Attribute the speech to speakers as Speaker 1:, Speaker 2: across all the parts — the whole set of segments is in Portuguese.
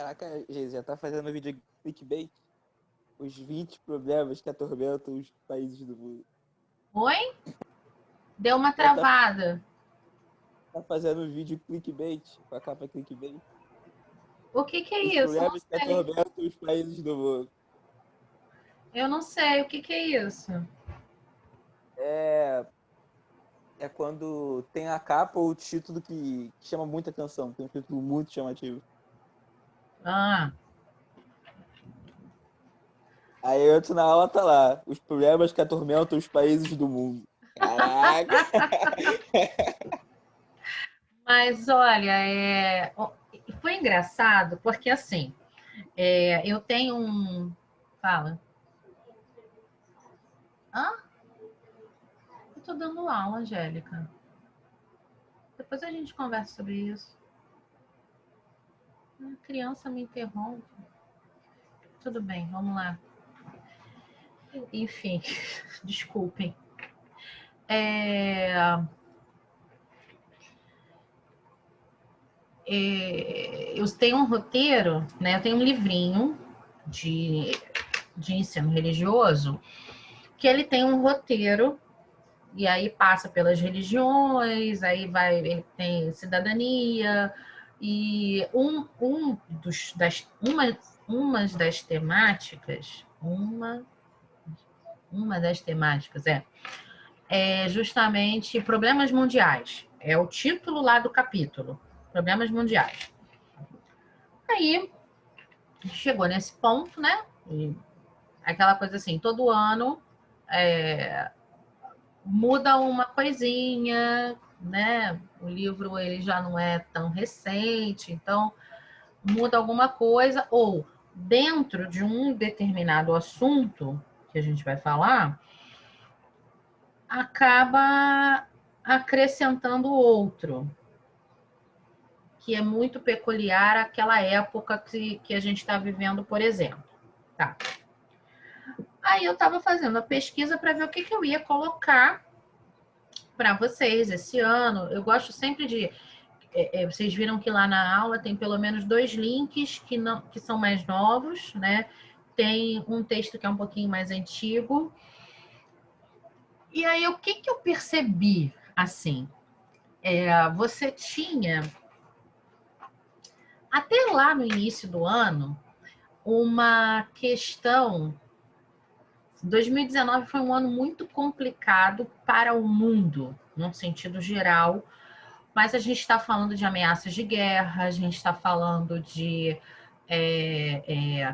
Speaker 1: Caraca, Geise, já tá fazendo vídeo clickbait? Os 20 problemas que atormentam os países do mundo.
Speaker 2: Oi? Deu uma
Speaker 1: Já tá,
Speaker 2: travada.
Speaker 1: tá fazendo vídeo clickbait, com a capa clickbait.
Speaker 2: O que
Speaker 1: Os
Speaker 2: é isso? Eu não
Speaker 1: problemas que
Speaker 2: sei.
Speaker 1: atormentam os países do mundo.
Speaker 2: Eu não sei. O que é isso?
Speaker 1: É, é quando tem a capa ou o título que chama muita atenção. Tem um título muito chamativo.
Speaker 2: Ah,
Speaker 1: Aí eu entro na aula, tá lá. Os problemas que atormentam os países do mundo. Caraca!
Speaker 2: mas olha, foi engraçado porque assim, eu tenho um. Fala. Hã? Eu tô dando aula, Angélica. Depois a gente conversa sobre isso. A criança me interrompe. Tudo bem, vamos lá. Enfim, desculpem. É, eu tenho um roteiro, né? Eu tenho um livrinho de, de ensino religioso que ele tem um roteiro e aí passa pelas religiões, aí vai, ele tem cidadania e uma das temáticas, uma das temáticas é justamente problemas mundiais. É o título lá do capítulo, problemas mundiais. Aí chegou nesse ponto, né? E aquela coisa assim, todo ano muda uma coisinha, né? O livro ele já não é tão recente, então muda alguma coisa ou dentro de um determinado assunto que a gente vai falar, acaba acrescentando outro, que é muito peculiar àquela época que a gente está vivendo, por exemplo. Tá. Aí eu estava fazendo a pesquisa para ver o que eu ia colocar para vocês esse ano. Eu gosto sempre de. Vocês viram que lá na aula tem pelo menos 2 links que são mais novos, né? Tem um texto que é um pouquinho mais antigo. E aí, o que eu percebi assim? Você tinha, até lá no início do ano, uma questão. 2019 foi um ano muito complicado para o mundo, num sentido geral, mas a gente está falando de ameaças de guerra, a gente está falando de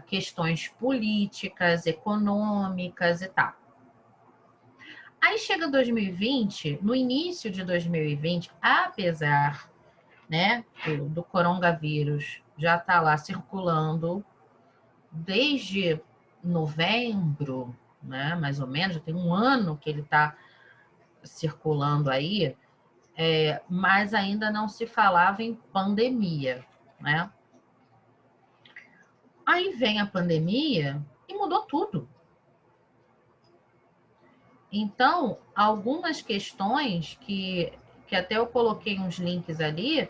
Speaker 2: questões políticas, econômicas e tal. Aí chega 2020, no início de 2020, apesar, né, do coronavírus já tá lá circulando desde novembro, né, mais ou menos, já tem um ano que ele está circulando aí, mas ainda não se falava em pandemia, né? Aí vem a pandemia e mudou tudo. Então, algumas questões que até eu coloquei uns links ali,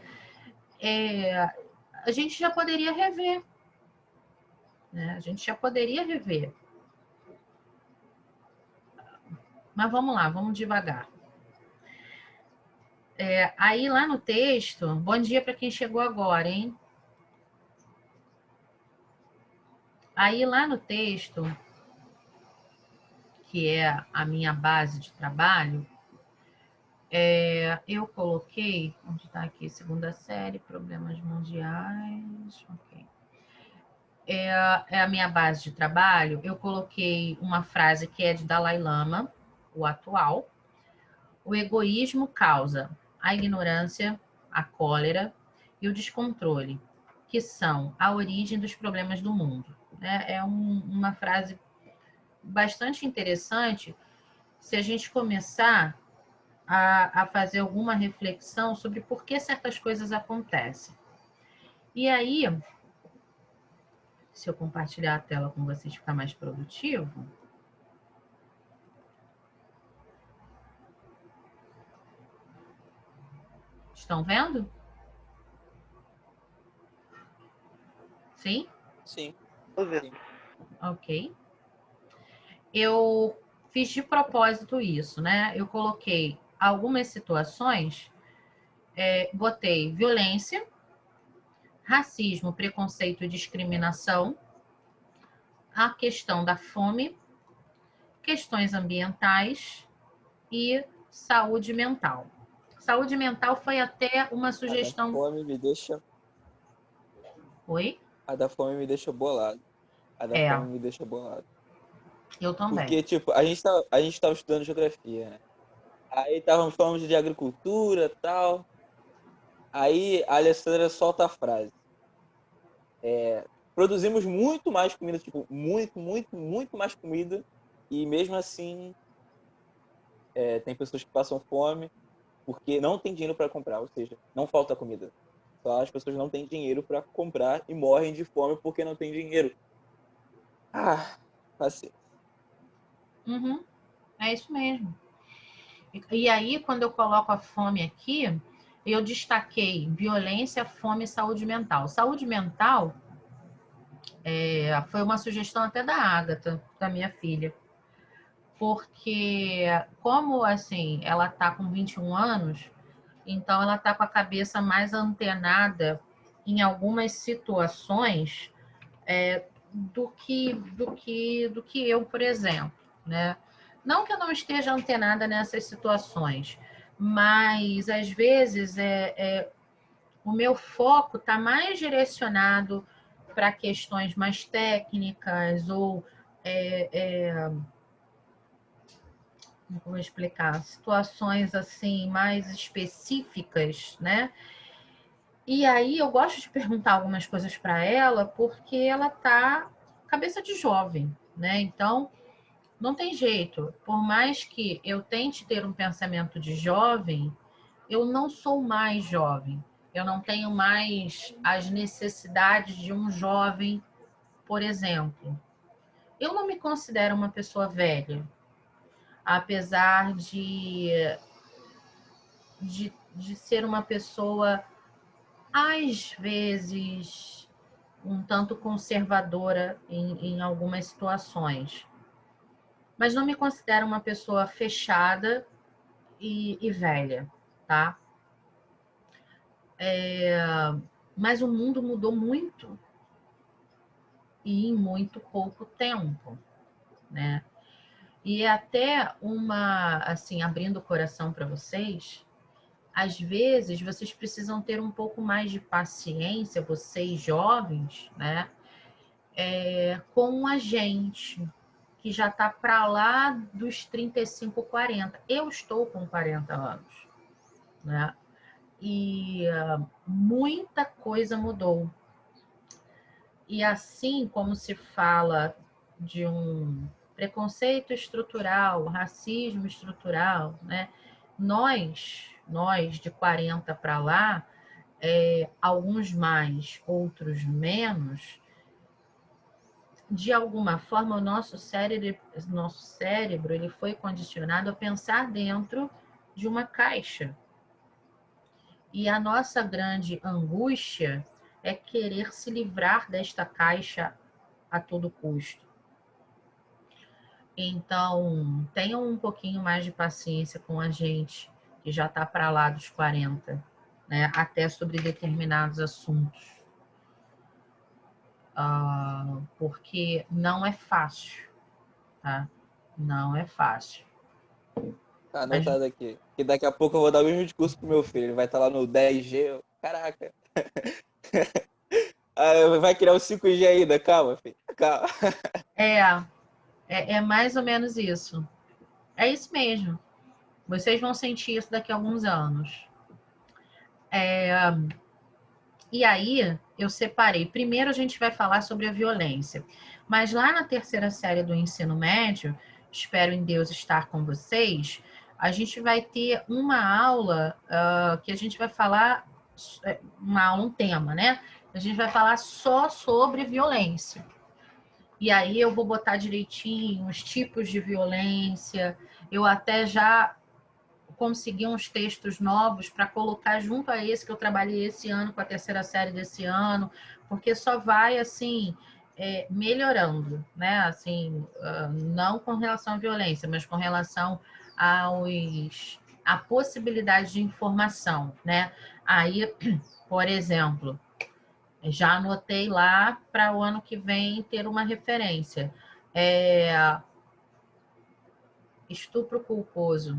Speaker 2: a gente já poderia rever. Né? A gente já poderia rever. Mas vamos lá, vamos devagar. Aí lá no texto, bom dia para quem chegou agora, hein? Aí lá no texto, que é a minha base de trabalho, eu coloquei, onde está aqui, segunda série, problemas mundiais, ok. É a minha base de trabalho, eu coloquei uma frase que é de Dalai Lama, o atual. O egoísmo causa a ignorância, a cólera e o descontrole, que são a origem dos problemas do mundo. Uma frase bastante interessante se a gente começar a fazer alguma reflexão sobre por que certas coisas acontecem. E aí, se eu compartilhar a tela com vocês ficar mais produtivo. Estão vendo? Sim?
Speaker 1: Sim.
Speaker 3: Tô vendo.
Speaker 1: Sim.
Speaker 2: Ok. Eu fiz de propósito isso, né? Eu coloquei algumas situações, botei violência, racismo, preconceito e discriminação, a questão da fome, questões ambientais e saúde mental. Saúde mental foi até uma
Speaker 1: A da
Speaker 2: sugestão.
Speaker 1: fome me deixa,
Speaker 2: Oi?
Speaker 1: a da fome me deixa bolado. A da
Speaker 2: É,
Speaker 1: fome me deixa bolado.
Speaker 2: eu também.
Speaker 1: Porque, tipo, a gente tava estudando geografia, né? Aí estávamos falando de agricultura e tal. Aí a Alessandra solta a frase. Produzimos muito mais comida, tipo, muito, muito, muito mais comida. E mesmo assim, tem pessoas que passam fome porque não tem dinheiro para comprar, ou seja, não falta comida. Só as pessoas não têm dinheiro para comprar e morrem de fome porque não tem dinheiro. Ah, paciência.
Speaker 2: Uhum, é isso mesmo. E aí, quando eu coloco a fome aqui, eu destaquei violência, fome e saúde mental. Saúde mental foi uma sugestão até da Ágata, da minha filha. Porque, como assim, ela está com 21 anos, então ela está com a cabeça mais antenada em algumas situações do que eu, por exemplo, né? Não que eu não esteja antenada nessas situações, mas às vezes o meu foco está mais direcionado para questões mais técnicas ou como eu vou explicar, situações assim mais específicas, né? E aí eu gosto de perguntar algumas coisas para ela porque ela tá cabeça de jovem, né? Então não tem jeito. Por mais que eu tente ter um pensamento de jovem, eu não sou mais jovem. Eu não tenho mais as necessidades de um jovem, por exemplo. Eu não me considero uma pessoa velha, apesar de ser uma pessoa, às vezes, um tanto conservadora em algumas situações. Mas não me considero uma pessoa fechada e velha, tá? Mas o mundo mudou muito e em muito pouco tempo, né? E é até assim, abrindo o coração para vocês, às vezes vocês precisam ter um pouco mais de paciência, vocês jovens, né? Com a gente, que já está para lá dos 35, 40. Eu estou com 40 anos, né? E muita coisa mudou. E assim como se fala de um preconceito estrutural, racismo estrutural, né? Nós de 40 para lá, alguns mais, outros menos, de alguma forma o nosso cérebro ele foi condicionado a pensar dentro de uma caixa. E a nossa grande angústia é querer se livrar desta caixa a todo custo. Então, tenham um pouquinho mais de paciência com a gente, que já está para lá dos 40, né? Até sobre determinados assuntos. Porque não é fácil, tá? Não é fácil.
Speaker 1: Tá
Speaker 2: Mas
Speaker 1: anotado aqui. Que daqui a pouco eu vou dar o mesmo discurso pro meu filho. Ele vai estar lá no 10G. Caraca. Vai criar o 5G ainda. Calma, filho. Calma.
Speaker 2: é mais ou menos isso. É isso mesmo. Vocês vão sentir isso daqui a alguns anos. E aí, eu separei. Primeiro, a gente vai falar sobre a violência. Mas lá na terceira série do ensino médio, espero em Deus estar com vocês, a gente vai ter uma aula que a gente vai falar, um tema, né? A gente vai falar só sobre violência. E aí eu vou botar direitinho os tipos de violência. Eu até já conseguir uns textos novos para colocar junto a esse que eu trabalhei esse ano, com a terceira série desse ano, porque só vai, assim, melhorando, né? Assim, não com relação à violência, mas com relação à possibilidade de informação, né? Aí, por exemplo, já anotei lá para o ano que vem ter uma referência. Estupro culposo.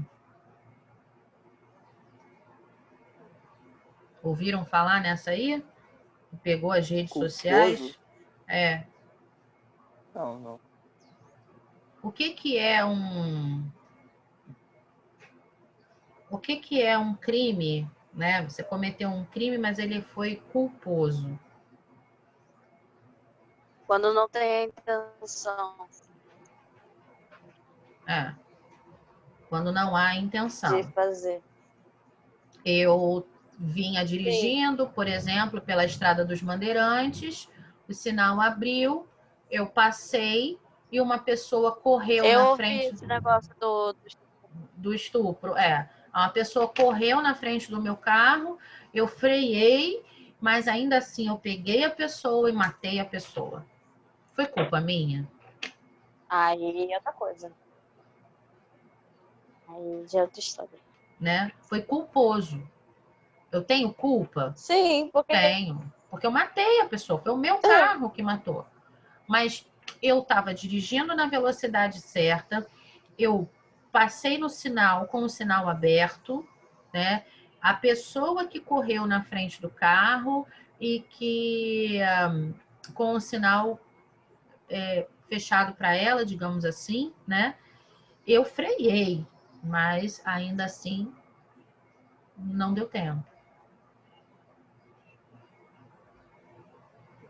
Speaker 2: Ouviram falar nessa aí? Pegou as redes
Speaker 1: Culposo?
Speaker 2: sociais?
Speaker 1: Não.
Speaker 2: O que é um crime, né? Você cometeu um crime, mas ele foi culposo.
Speaker 3: Quando não tem a intenção.
Speaker 2: Quando não há intenção.
Speaker 3: De fazer.
Speaker 2: Eu vinha dirigindo, por exemplo, pela Estrada dos Bandeirantes, o sinal abriu, eu passei e uma pessoa correu na frente.
Speaker 3: Eu ouvi esse negócio
Speaker 2: do estupro. Uma pessoa correu na frente do meu carro, eu freiei, mas ainda assim eu peguei a pessoa e matei a pessoa. Foi culpa minha?
Speaker 3: Aí é outra coisa. Aí já é outra história.
Speaker 2: Né? Foi culposo. Eu tenho culpa?
Speaker 3: Sim, porque...
Speaker 2: Tenho. Porque eu matei a pessoa. Foi o meu carro que matou. Mas eu estava dirigindo na velocidade certa, eu passei no sinal com o sinal aberto, né? A pessoa que correu na frente do carro e que com o sinal fechado para ela, digamos assim, né? Eu freiei, mas ainda assim não deu tempo.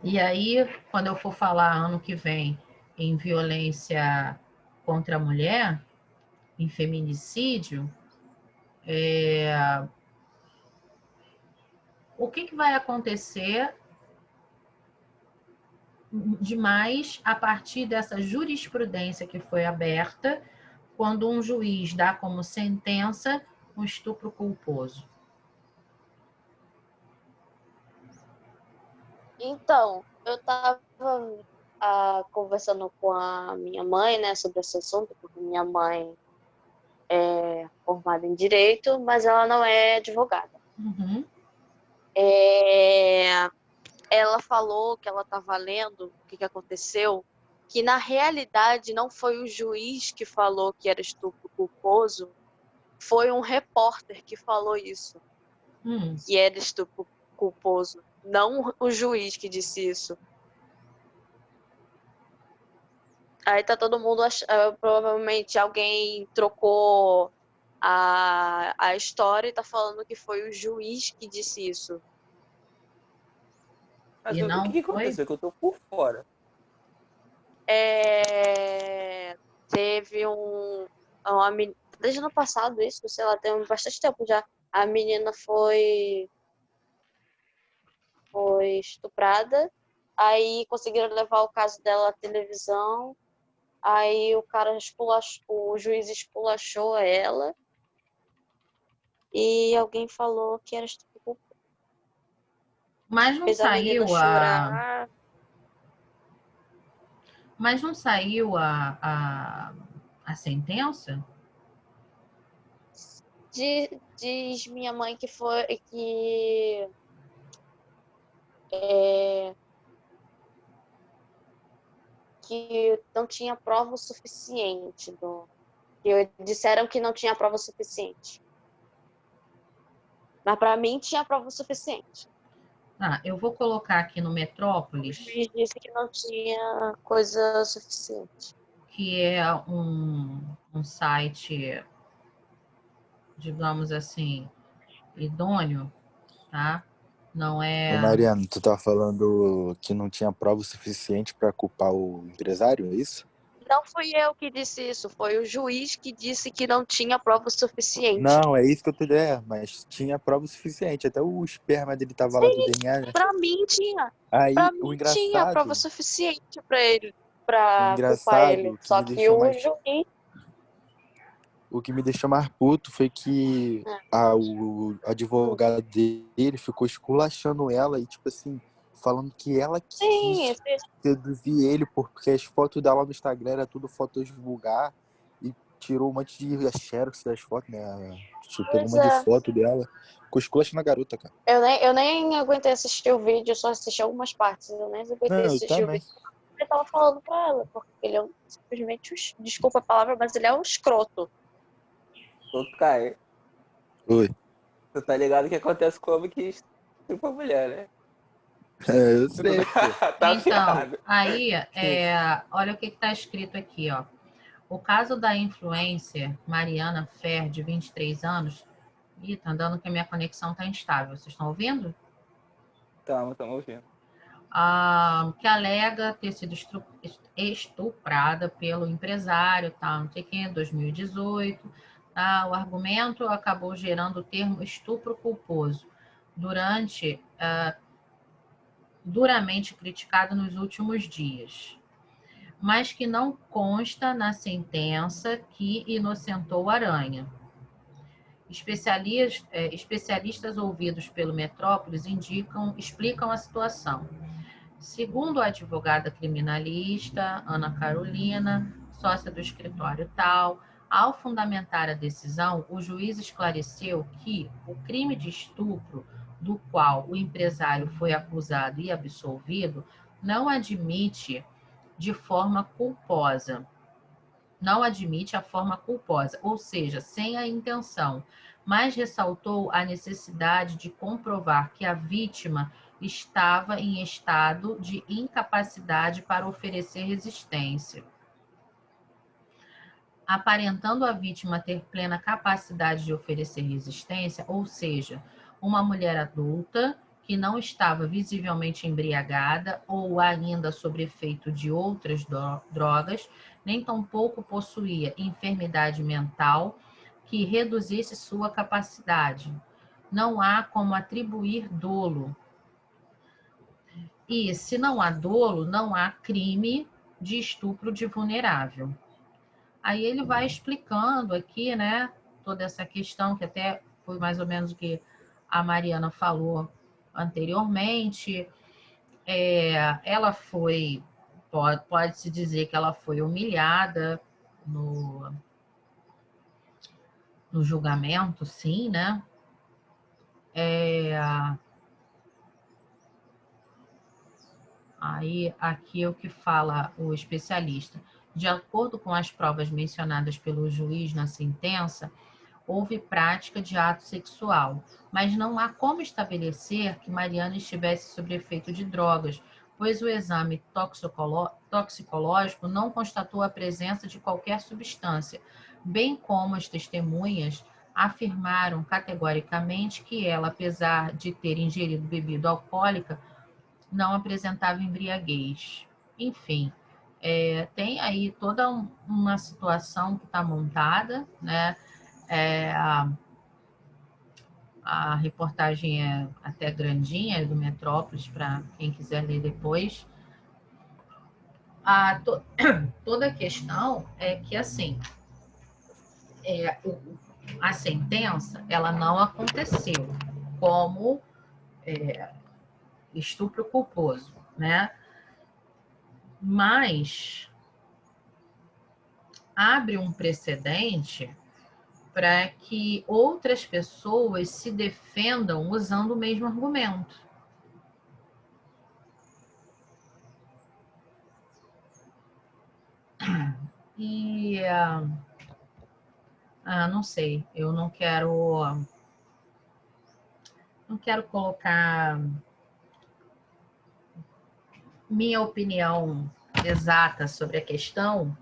Speaker 2: E aí, quando eu for falar ano que vem em violência contra a mulher, em feminicídio, o que vai acontecer demais a partir dessa jurisprudência que foi aberta quando um juiz dá como sentença um estupro culposo?
Speaker 3: Então, eu estava conversando com a minha mãe, né, sobre esse assunto, porque minha mãe é formada em Direito, mas ela não é advogada.
Speaker 2: Uhum.
Speaker 3: Ela falou que ela estava lendo o que aconteceu, que na realidade não foi o juiz que falou que era estupro culposo, foi um repórter que falou isso, que era estupro culposo, não o juiz que disse isso. Aí tá todo mundo provavelmente alguém trocou a história e tá falando que foi o juiz que disse isso.
Speaker 1: Mas o que aconteceu? Que eu tô por fora.
Speaker 3: Teve desde o ano passado isso, sei lá, tem bastante tempo já. A menina foi estuprada, aí conseguiram levar o caso dela à televisão, aí o juiz esculachou ela e alguém falou que era estupro.
Speaker 2: Mas não saiu Mas não saiu a sentença?
Speaker 3: Diz minha mãe que foi que não tinha prova suficiente. Disseram que não tinha prova suficiente. Mas para mim tinha prova suficiente.
Speaker 2: Eu vou colocar aqui no Metrópolis.
Speaker 3: O juiz disse que não tinha coisa suficiente.
Speaker 2: Que é um site, digamos assim, idôneo, tá? Não é...
Speaker 4: Ô Mariana, tu tá falando que não tinha prova suficiente para culpar o empresário, é isso?
Speaker 3: Não fui eu que disse isso, foi o juiz que disse que não tinha prova suficiente.
Speaker 4: Não, é isso que eu tô dizendo, mas tinha prova suficiente, até o esperma dele tava
Speaker 3: Sim,
Speaker 4: lá do DNA, né?
Speaker 3: Pra mim tinha.
Speaker 4: Aí,
Speaker 3: Pra
Speaker 4: o
Speaker 3: mim
Speaker 4: engraçado,
Speaker 3: tinha prova suficiente pra ele, pra culpar ele.
Speaker 4: que
Speaker 3: Só
Speaker 4: me
Speaker 3: que
Speaker 4: deixou
Speaker 3: o
Speaker 4: mais...
Speaker 3: juiz...
Speaker 4: O que me deixou mais puto foi que o advogado dele ficou esculachando ela e, tipo assim, falando que ela
Speaker 3: Sim,
Speaker 4: quis seduzir ele porque as fotos dela no Instagram era tudo fotos vulgar e tirou um monte de xerox das fotos, né? Tipo, pegou um
Speaker 3: pois
Speaker 4: monte de
Speaker 3: é.
Speaker 4: foto dela. Ficou esculachando a garota, cara.
Speaker 3: Eu nem aguentei assistir o vídeo, só assisti algumas partes. Eu nem aguentei
Speaker 4: Não, eu
Speaker 3: assistir o
Speaker 4: também.
Speaker 3: vídeo. Ele tava falando pra ela, porque ele é simplesmente, desculpa a palavra, mas ele é um escroto.
Speaker 1: Ô, Caio,
Speaker 4: Oi.
Speaker 1: tu tá ligado que acontece com homem que estupra a mulher, né?
Speaker 4: Eu sei, pô.
Speaker 1: Tá
Speaker 2: Então,
Speaker 1: ferrado.
Speaker 2: aí, olha o que está escrito aqui, ó. O caso da influencer Mariana Fer, de 23 anos. Ih, tá andando que a minha conexão tá instável. Vocês estão ouvindo?
Speaker 1: Estamos ouvindo.
Speaker 2: Que alega ter sido estuprada pelo empresário, tá? Não sei quem, 2018. Tá? O argumento acabou gerando o termo estupro culposo duramente criticado nos últimos dias, mas que não consta na sentença que inocentou Aranha. Especialistas ouvidos pelo Metrópolis explicam a situação. Segundo a advogada criminalista Ana Carolina, sócia do escritório tal, ao fundamentar a decisão, o juiz esclareceu que o crime de estupro do qual o empresário foi acusado e absolvido não admite de forma culposa. Não admite a forma culposa, ou seja, sem a intenção, mas ressaltou a necessidade de comprovar que a vítima estava em estado de incapacidade para oferecer resistência, aparentando a vítima ter plena capacidade de oferecer resistência, ou seja, uma mulher adulta que não estava visivelmente embriagada ou ainda sob efeito de outras drogas, nem tampouco possuía enfermidade mental que reduzisse sua capacidade. Não há como atribuir dolo. E, se não há dolo, não há crime de estupro de vulnerável. Aí ele vai explicando aqui, né, toda essa questão, que até foi mais ou menos o que a Mariana falou anteriormente. Ela foi, pode-se dizer que ela foi humilhada no julgamento, sim, né? Aí, aqui é o que fala o especialista. De acordo com as provas mencionadas pelo juiz na sentença, houve prática de ato sexual, mas não há como estabelecer que Mariana estivesse sob efeito de drogas, pois o exame toxicológico não constatou a presença de qualquer substância, bem como as testemunhas afirmaram categoricamente que ela, apesar de ter ingerido bebida alcoólica, não apresentava embriaguez. Enfim, tem aí toda uma situação que está montada, né? A reportagem é até grandinha, é do Metrópolis, para quem quiser ler depois. Toda a questão é que, assim, a sentença, ela não aconteceu como estupro culposo, né? Mas abre um precedente para que outras pessoas se defendam usando o mesmo argumento. E não sei, eu não quero colocar minha opinião exata sobre a questão.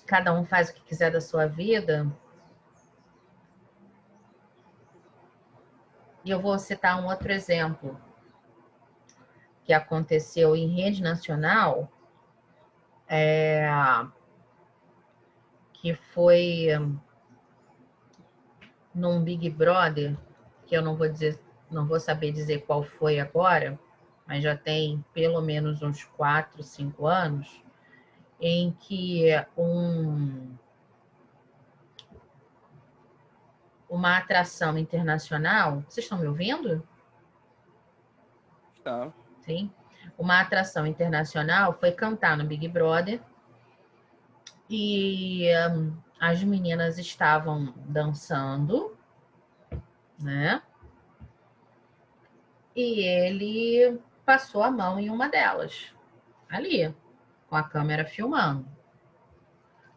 Speaker 2: Cada um faz o que quiser da sua vida. E eu vou citar um outro exemplo que aconteceu em rede nacional, que foi num Big Brother, que eu não vou saber dizer qual foi agora, mas já tem pelo menos uns 4, 5 anos, em que uma atração internacional... Vocês estão me ouvindo?
Speaker 1: Tá.
Speaker 2: Sim. Uma atração internacional foi cantar no Big Brother e as meninas estavam dançando, né? E ele passou a mão em uma delas, ali, com a câmera filmando.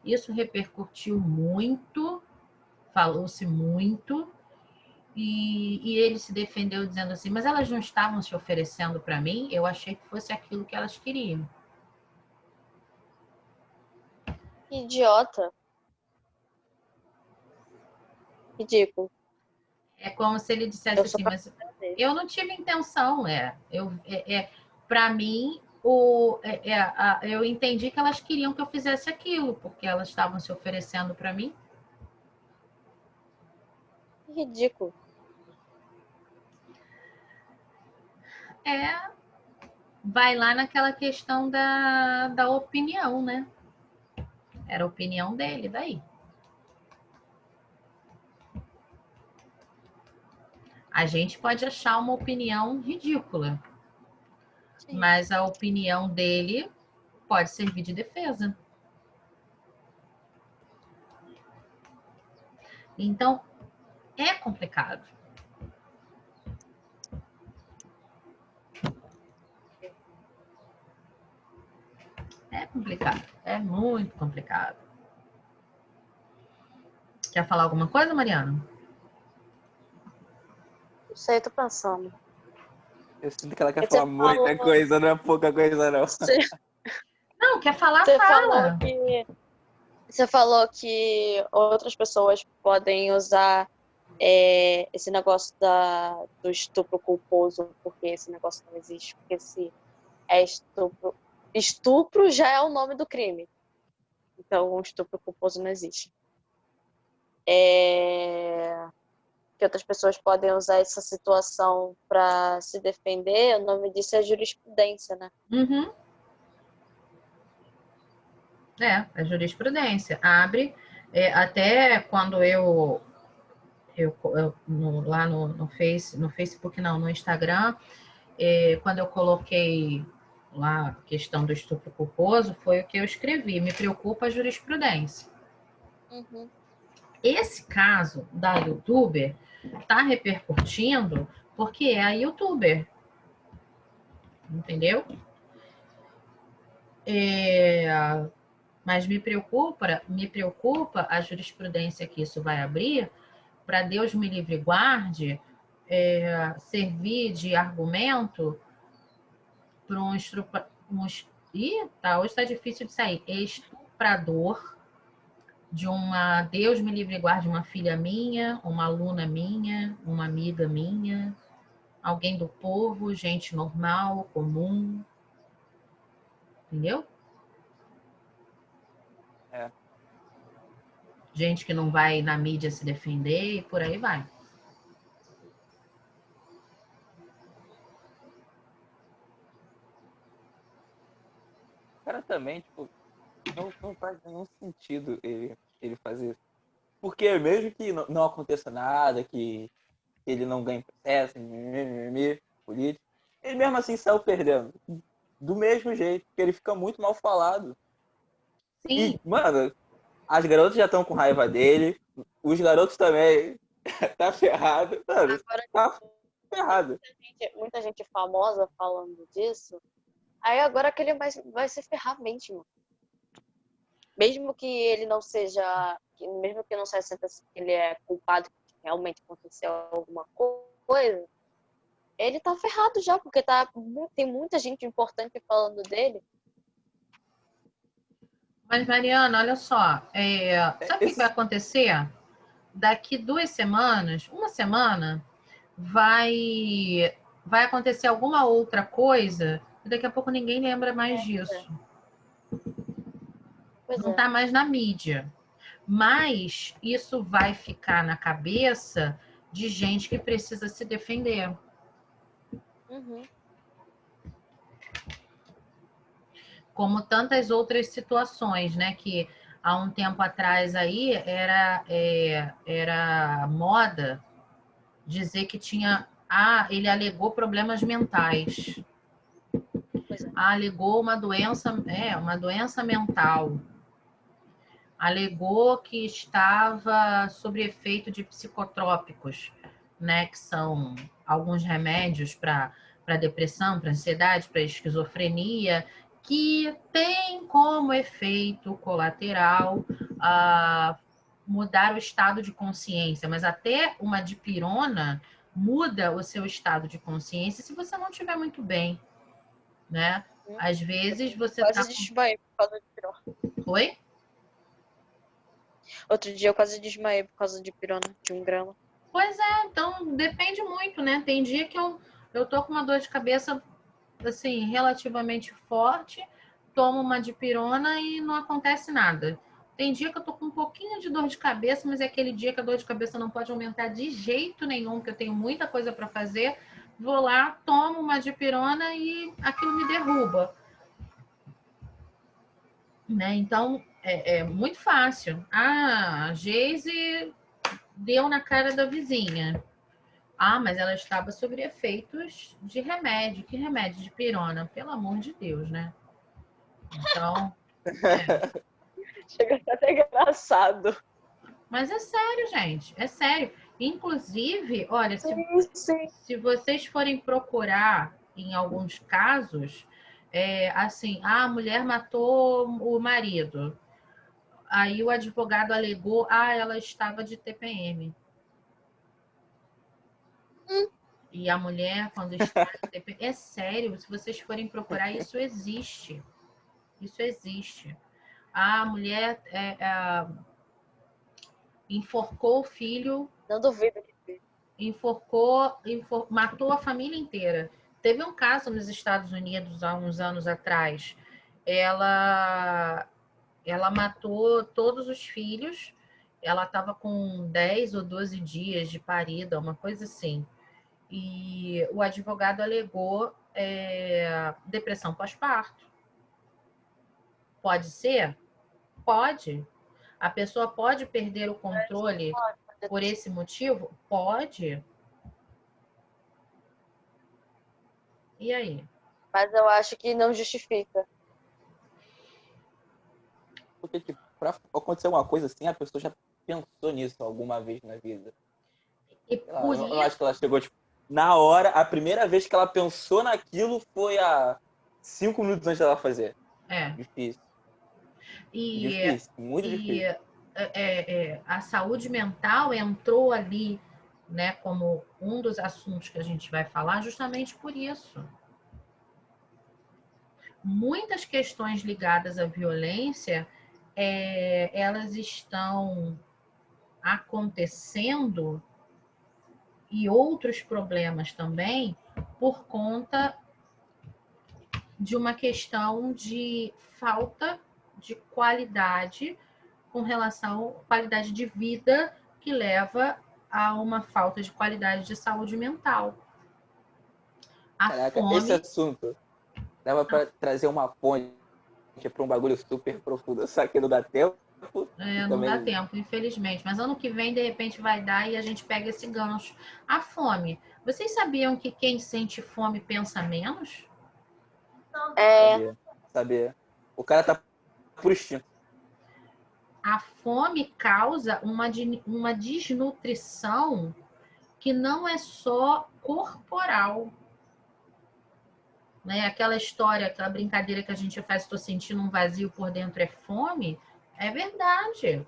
Speaker 2: Isso repercutiu muito, falou-se muito, e ele se defendeu dizendo assim, mas elas não estavam se oferecendo para mim, eu achei que fosse aquilo que elas queriam.
Speaker 3: Idiota. Ridículo.
Speaker 2: É como se ele dissesse
Speaker 3: Eu sou
Speaker 2: assim, mas
Speaker 3: parceira dele.
Speaker 2: eu não tive intenção, para mim, eu entendi que elas queriam que eu fizesse aquilo, porque elas estavam se oferecendo para mim.
Speaker 3: Ridículo.
Speaker 2: Vai lá naquela questão da opinião, né? Era a opinião dele, daí. A gente pode achar uma opinião ridícula,
Speaker 3: Sim.
Speaker 2: mas a opinião dele pode servir de defesa. Então, é complicado. É complicado. É muito complicado. Quer falar alguma coisa, Mariana?
Speaker 3: Não sei, tô pensando.
Speaker 1: Eu sinto que ela quer
Speaker 3: Você
Speaker 1: falar muita
Speaker 3: falou-
Speaker 1: coisa, não é pouca coisa, não.
Speaker 2: Não, quer falar,
Speaker 3: Você
Speaker 2: fala.
Speaker 3: falou que outras pessoas podem usar esse negócio do estupro culposo, porque esse negócio não existe, porque se é estupro. Estupro já é o nome do crime. Então, o estupro culposo não existe. Que outras pessoas podem usar essa situação para se defender, o nome disso é jurisprudência, né?
Speaker 2: Uhum. É jurisprudência. Abre, até quando lá no Facebook, não, no Instagram, quando eu coloquei lá a questão do estupro culposo, foi o que eu escrevi. Me preocupa a jurisprudência.
Speaker 3: Uhum.
Speaker 2: Esse caso da youtuber está repercutindo porque é a youtuber. Entendeu? Mas me preocupa a jurisprudência que isso vai abrir, para Deus me livre e guarde, servir de argumento para hoje está difícil de sair, estuprador de uma, Deus me livre e guarde, uma filha minha, uma aluna minha, uma amiga minha, alguém do povo, gente normal, comum. Entendeu? Gente que não vai na mídia se defender e por aí vai.
Speaker 1: Cara, também, tipo, não faz nenhum sentido ele fazer isso. Porque mesmo que não aconteça nada, que ele não ganhe processo, político, ele mesmo assim saiu perdendo. Do mesmo jeito, porque ele fica muito mal falado.
Speaker 2: Sim.
Speaker 1: E, mano, as garotas já estão com raiva dele, os garotos também. Tá ferrado. Mano,
Speaker 3: Agora,
Speaker 1: tá ferrado.
Speaker 3: muita gente famosa falando disso. Aí agora que ele vai se ferrar mesmo. Mesmo que ele não seja. Mesmo que não seja que ele é culpado, que realmente aconteceu alguma coisa, ele tá ferrado já, porque tem muita gente importante falando dele.
Speaker 2: Mas, Mariana, olha só, sabe o que vai acontecer? Daqui 2 semanas, uma semana, vai acontecer alguma outra coisa e daqui a pouco ninguém lembra mais disso. Não está mais na mídia. Mas isso vai ficar na cabeça de gente que precisa se defender.
Speaker 3: Uhum.
Speaker 2: como tantas outras situações, né? Que há um tempo atrás aí era moda dizer que tinha... ele alegou problemas mentais.
Speaker 3: Pois é.
Speaker 2: Alegou uma doença mental. Alegou que estava sob efeito de psicotrópicos, né? Que são alguns remédios para depressão, para ansiedade, para esquizofrenia, que tem como efeito colateral mudar o estado de consciência. Mas até uma dipirona muda o seu estado de consciência se você não estiver muito bem, né? Às vezes você
Speaker 3: Quase
Speaker 2: tá...
Speaker 3: desmaiei por causa de pirona.
Speaker 2: Oi?
Speaker 3: Outro dia eu quase desmaiei por causa de pirona, de 1 grama.
Speaker 2: Pois é, então depende muito, né? Tem dia que eu tô com uma dor de cabeça, assim, relativamente forte, tomo uma dipirona e não acontece nada. Tem dia que eu tô com um pouquinho de dor de cabeça, mas é aquele dia que a dor de cabeça não pode aumentar de jeito nenhum, porque eu tenho muita coisa para fazer. Vou lá, tomo uma dipirona e aquilo me derruba. Né? Então, é muito fácil. A Geise deu na cara da vizinha. Mas ela estava sob efeitos de remédio. Que remédio? De pirona? Pelo amor de Deus, né? Então,
Speaker 3: Chega até engraçado.
Speaker 2: mas é sério, gente. É sério. Inclusive, olha,
Speaker 3: Sim.
Speaker 2: se vocês forem procurar em alguns casos, assim, a mulher matou o marido. Aí o advogado alegou, ela estava de TPM. E a mulher, quando está de TPM... É sério, se vocês forem procurar, isso existe. Isso existe. A mulher enforcou o filho,
Speaker 3: Não duvido que
Speaker 2: matou a família inteira. Teve um caso nos Estados Unidos há uns anos atrás. Ela matou todos os filhos. Ela estava com 10 ou 12 dias de parida, uma coisa assim. E o advogado alegou depressão pós-parto. Pode ser? Pode. A pessoa pode perder o controle por esse motivo? Pode. E aí?
Speaker 3: Mas eu acho que não justifica.
Speaker 1: Porque pra acontecer uma coisa assim, a pessoa já pensou nisso alguma vez na vida.
Speaker 2: E por
Speaker 1: Eu acho
Speaker 2: isso...
Speaker 1: que ela chegou, tipo, na hora, a primeira vez que ela pensou naquilo foi há 5 minutos antes dela fazer. Difícil. Difícil, muito difícil.
Speaker 2: A saúde mental entrou ali, né, como um dos assuntos que a gente vai falar, justamente por isso. Muitas questões ligadas à violência, elas estão acontecendo, e outros problemas também, por conta de uma questão de falta de qualidade com relação à qualidade de vida, que leva a uma falta de qualidade de saúde mental.
Speaker 1: Caraca, esse assunto dava para trazer uma ponte para um bagulho super profundo, só que não dá tempo.
Speaker 2: Não dá tempo, infelizmente. Mas ano que vem, de repente, vai dar e a gente pega esse gancho. A fome. Vocês sabiam que quem sente fome pensa menos?
Speaker 1: Sabia. O cara tá por instinto.
Speaker 2: A fome causa uma desnutrição que não é só corporal. Né? Aquela história, aquela brincadeira que a gente faz, estou sentindo um vazio por dentro, é fome. É verdade.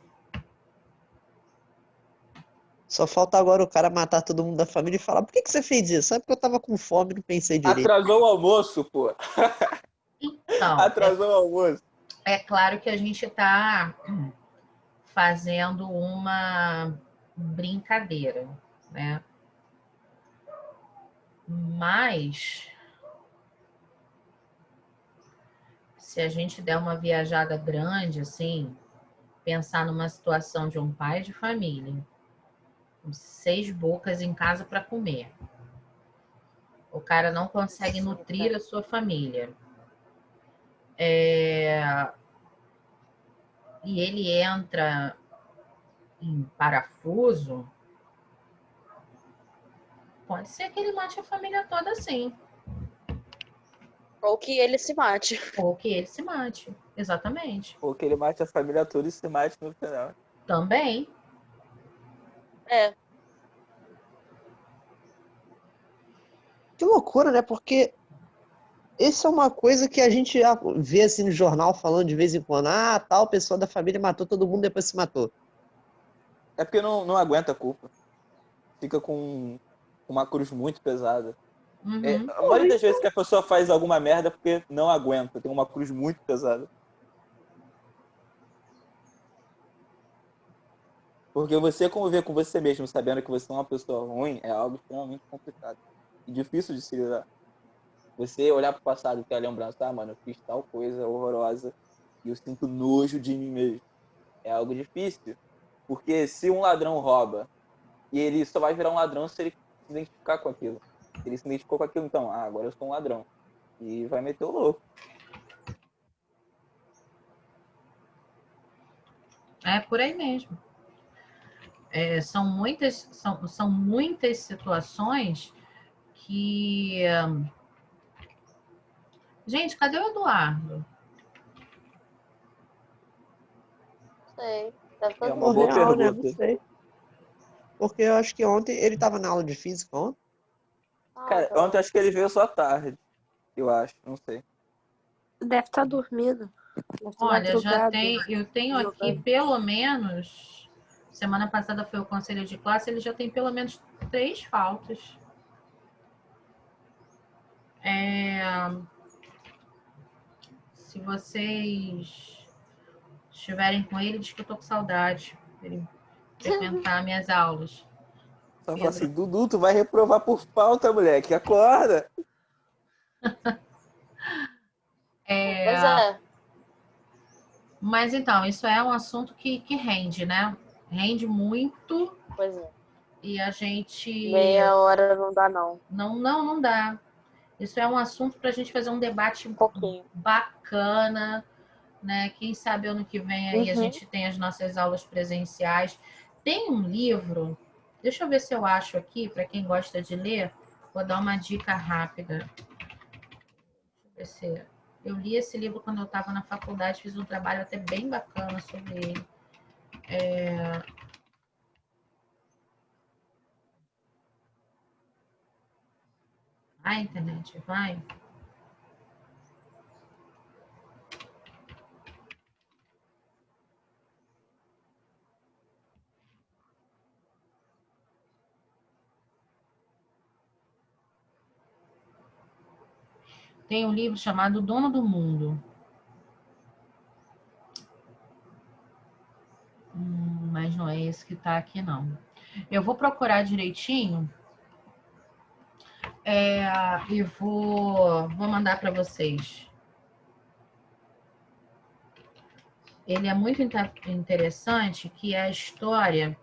Speaker 5: Só falta agora o cara matar todo mundo da família e falar: por que você fez isso? Sabe porque eu tava com fome, não pensei direito.
Speaker 1: Atrasou o almoço, pô.
Speaker 2: Então,
Speaker 1: atrasou o almoço.
Speaker 2: É claro que a gente está fazendo uma brincadeira, né? Mas se a gente der uma viajada grande, assim, pensar numa situação de um pai de família, 6 bocas em casa para comer. O cara não consegue nutrir a sua família. e ele entra em parafuso, pode ser que ele mate a família toda sim.
Speaker 3: Ou que ele se mate.
Speaker 2: Ou que ele se mate. Exatamente.
Speaker 1: Ou que ele mate a família toda e se mate no final.
Speaker 2: Também.
Speaker 3: É.
Speaker 5: Que loucura, né? Porque isso é uma coisa que a gente já vê assim no jornal falando de vez em quando. Ah, tal pessoa da família matou todo mundo, depois se matou.
Speaker 1: É porque não aguenta a culpa. Fica com uma cruz muito pesada.
Speaker 2: Uhum.
Speaker 1: A maioria das vezes que a pessoa faz alguma merda é porque não aguenta. Tem uma cruz muito pesada. Porque você conviver com você mesmo sabendo que você é uma pessoa ruim é algo extremamente complicado. E difícil de se lidar. Você olhar pro passado e ter a lembrança, mano, eu fiz tal coisa horrorosa e eu sinto nojo de mim mesmo. É algo difícil. Porque se um ladrão rouba e ele só vai virar um ladrão se ele se identificar com aquilo. Se ele se identificou com aquilo, então, agora eu sou um ladrão. E vai meter o louco.
Speaker 2: É por aí mesmo. São muitas situações que... Gente, cadê o Eduardo?
Speaker 3: Sei. Deve
Speaker 1: É
Speaker 3: estar
Speaker 1: uma boa
Speaker 5: Real, né? Não
Speaker 1: pergunta.
Speaker 5: sei. Porque eu acho que ontem ele tava na aula de física ontem.
Speaker 1: Cara, ontem acho que ele veio só tarde. Eu acho, não sei.
Speaker 6: Deve estar dormindo. Deve ter
Speaker 2: Olha,
Speaker 6: madrugado.
Speaker 2: eu tenho aqui
Speaker 6: jogando.
Speaker 2: pelo menos... Semana passada foi o conselho de classe, ele já tem pelo menos 3 faltas. Se vocês estiverem com ele, diz que eu tô com saudade. Ele frequentar minhas aulas.
Speaker 1: Só fala assim, Dudu, tu vai reprovar por falta, moleque. Acorda!
Speaker 3: Pois é.
Speaker 2: Mas então, isso é um assunto que rende, né? Rende muito
Speaker 3: Pois é.
Speaker 2: e a gente...
Speaker 3: Meia hora não dá, não.
Speaker 2: Não dá. Isso é um assunto para a gente fazer um debate
Speaker 3: pouquinho
Speaker 2: bacana, né? Quem sabe ano que vem aí a
Speaker 3: Uhum.
Speaker 2: gente tem as nossas aulas presenciais. Tem um livro, deixa eu ver se eu acho aqui, para quem gosta de ler, vou dar uma dica rápida. Deixa eu ver se... Eu li esse livro quando eu estava na faculdade, fiz um trabalho até bem bacana sobre ele. Vai, internet, vai. Tem um livro chamado Dono do Mundo. Mas não é esse que está aqui, não. Eu vou procurar direitinho e vou mandar para vocês. Ele é muito interessante, que é a história...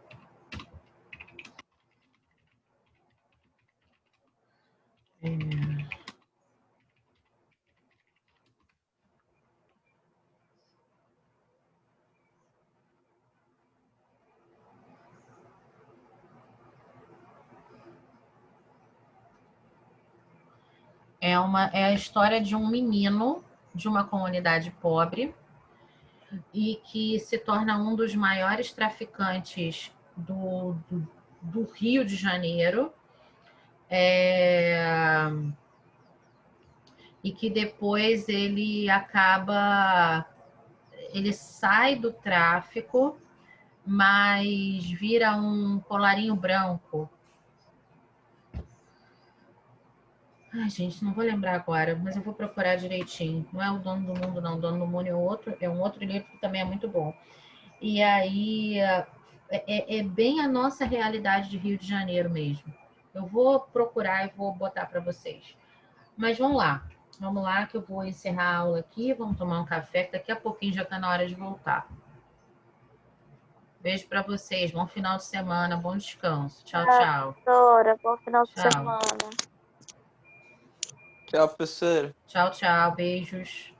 Speaker 2: É a história de um menino de uma comunidade pobre e que se torna um dos maiores traficantes do Rio de Janeiro. E que depois ele sai do tráfico, mas vira um colarinho branco. Ai, gente, não vou lembrar agora, mas eu vou procurar direitinho. Não é o Dono do Mundo, não. O Dono do Mundo é um outro livro que também é muito bom. E aí é bem a nossa realidade de Rio de Janeiro mesmo. Eu vou procurar e vou botar para vocês. Mas vamos lá que eu vou encerrar a aula aqui, vamos tomar um café, que daqui a pouquinho já está na hora de voltar. Beijo para vocês, bom final de semana, bom descanso. Tchau, tchau.
Speaker 3: Doutora, bom final de
Speaker 2: Tchau.
Speaker 3: semana.
Speaker 1: Tchau, professora.
Speaker 2: Tchau, beijos.